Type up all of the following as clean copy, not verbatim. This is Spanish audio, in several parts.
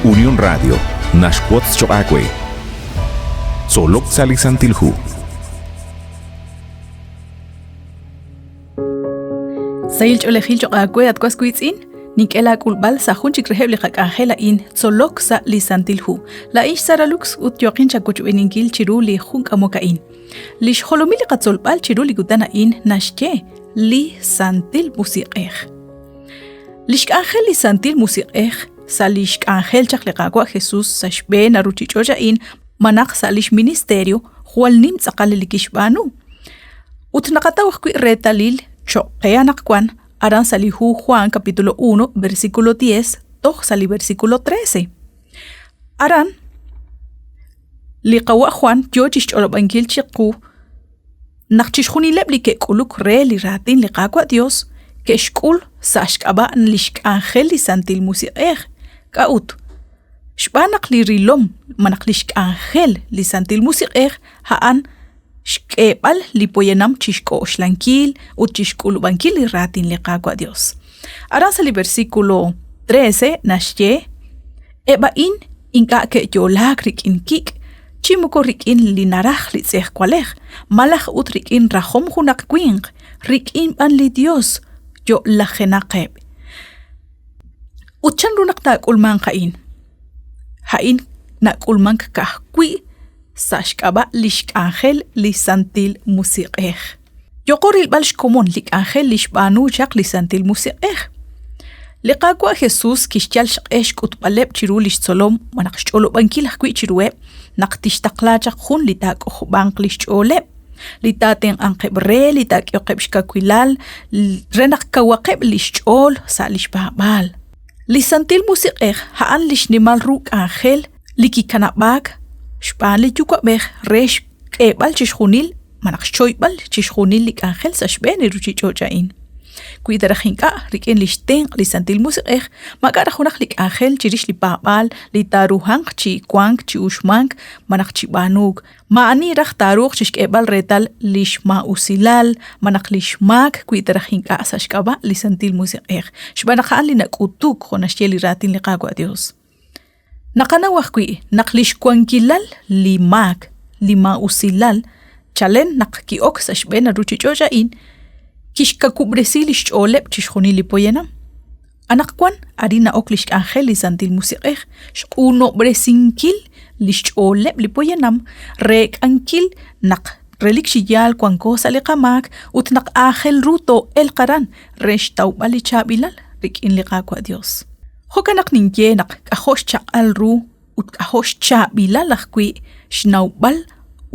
Unión Radio, Nashquatz Choacue. Solok Salisantilhu. Sayil Cholejil Choacue at Quasquitzin, Nikela Kulbal, Sahunchik Reheblic Angela in Solok Salisantilhu. La ish Saralux ut Joaquin Chacuchueningil Chiruli Hunkamokain. Lish Holomili Katzolbal Chiruli Gutana in Nashke, Li Santil Musiqer. Lish Angel Li Santil Musiqer. Salish Angel Chaklegagua Jesús Sashbe Naruchichoja in Manak Salish Ministerio Jualnim Tzakalilikishbanu Utnakatawakwi Retalil Chokeanakwan Aran Salihu Juan capítulo 1 versículo 10 Toch Sali versículo 13 Aran Liqawa Juan Yochish Olobankil Chiku Nakchishuni Leblike Kuluk Re Liratin Liqagua Dios Keshkul Sashkaba Nlishk Angel Li Santil Musiqer Kaut Shbanak li rilom manaklishk Angel Li Santil Musiqer haan shkebal li poyenam chishko shlankil ut chishkul bankil li ratin li qagua Dios. Aranza li versículo 13 nashye eba inka ke yolak rikin kik chimuko rikin li naraj li tseh kwalej malaj ut rikin rajom hunak kwing rikin ban li Dios yo la genaqeb. Utchan runak ta ulman kain. Hain na ulman kahkwi sashkaba lishk Angel Li Santil Musiqer. Yo koril balsh komon lik Angel lishbanu jak Li Santil Musiqer. Liqagwa Jesús kishtial shqesh kutbaleb chiru lish solom manaqsholo bankil hakwi chiruwe naqtishtaqlacha khun litak bank lishole litaten anqebre litak yoqebshka kwilal renak kawaqeb lishol salish babal. Li Santil Musiqer haan lish nimal ruk Angel liki kanabag shpan li yukwabeg resh kebal chishkhunil manaqshoybal chishkhunil lik Angel sashbeni ruchichochain. Kuidarajinka rikin lishten Li Santil Musiqer magarajunak lik Angel chirish li babal li taruhang chi kwang chi ushmank manaq chi banuk maani raj taruq chishkebal retal lishma usilal manaq lishmak kuidarajinka sashkaba Li Santil Musiqer shbanajan li nakutuk khonasheli ratin li qagwa Dios. Nakanawakwi naklish kwankilal limak lima usilal chalen nakkiok sashbena ruchichojain kishka kubresilish olep chishkhuni lipoyenam anakwan arina oklish Angel Li Santil Musiqer shkuno bresinkil lish olep lipoyenam rek ankil nak relikshiyal kwankosa liqamak utnak Angel ruto el qaran resh tawbali chabilal rikin liqaqwa Dios. Hokanak ninjenak kahosh chaqal ru ut kahosh chabilal akwi shnawbal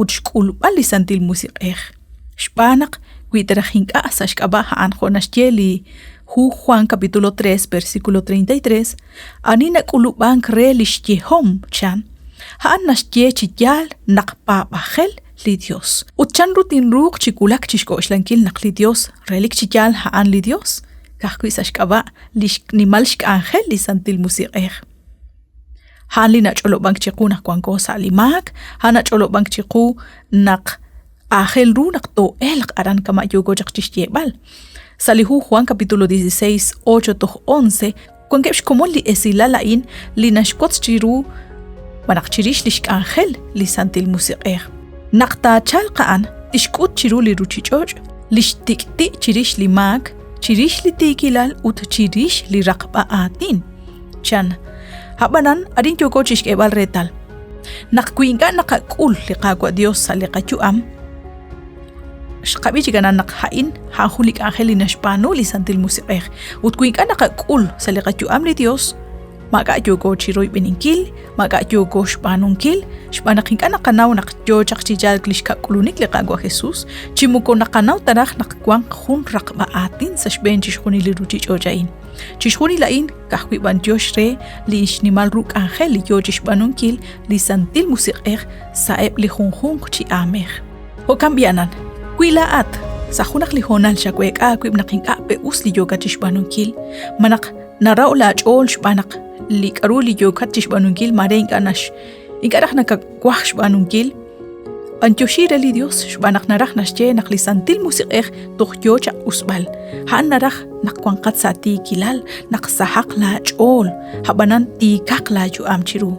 ut shkulbal Li Santil Musiqer. Shbanak Kuidarajinka sashkaba haan khonashjeli Hu Juan capítulo 3 versículo 33 anina kulubank re lishyehom chan haan nashye chiyal nakpa bajel li Dios utchan rutin ruk chikulak chishko shlankil nakli Dios relik chiyal haan li Dios kahkwi sashkaba lish nimalshk Angel Li Santil Musiqer haan li nacholo bank chiku nakwanko salimak haan nacholo bank chiku nak Angel runak to el aran kama yogo jakchishyebal. Salihu Juan capítulo 16, 8 to 11, kwengebsh komon li esilalain li nashkots chiru manakchirish lishk Angel Li Santil Musiqer. Nakta chalqaan tishkut chiru li ruchichoj, lishtikti chirish li mag, chirish li tikilal ut chirish li raqbaatin. Chan, habanan arin yogo chishkebal retal. Nakkuinga nakakul li qagwa Dios sa liqachuam, shqabi chigana naqhain hahulik Angel li nashpano Li Santil Musiqer utkuinka naqakul sa liqachuam li Dios maga yogo chiroy beninkil maga yogo shpanunkil shpanakinka naqanaw naqyo chaqchijal klishka kulunik liqagwa Jesús chimuko naqanaw taraj naqkwang khun raqbaatin sa shben chishkhuni li ruchichojain chishkhuni lain kahwi ban Dios re li ishnimal ruk Angel li yochishpanunkil Li Santil Musiqer saeb li khunkhun chi amer ho cambianan Kuilaat sa hunak lihonal shakwek akwib nakinka pe usli yoga tishbanunkil manak naraw la chol shbanak li karuli yoga tishbanunkil marein kanash inkarah nakakwah shbanunkil Antyoshira li Dios shbanak naraj nasje naklisantil musiqej tohyocha usbal. Haan naraj nakwankat sati kilal naksahak la chol. Habanan tikak la ju amchiru.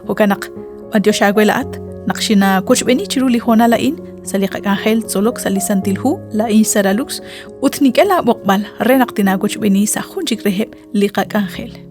Hukanak antyoshagwelaat nakshina kuchbeni chiru li hona lain saliqak angel tsolok salisantil hu lain saralux utnikela bokbal renak tinakuchbeni sa hunjik reheb liqak angel.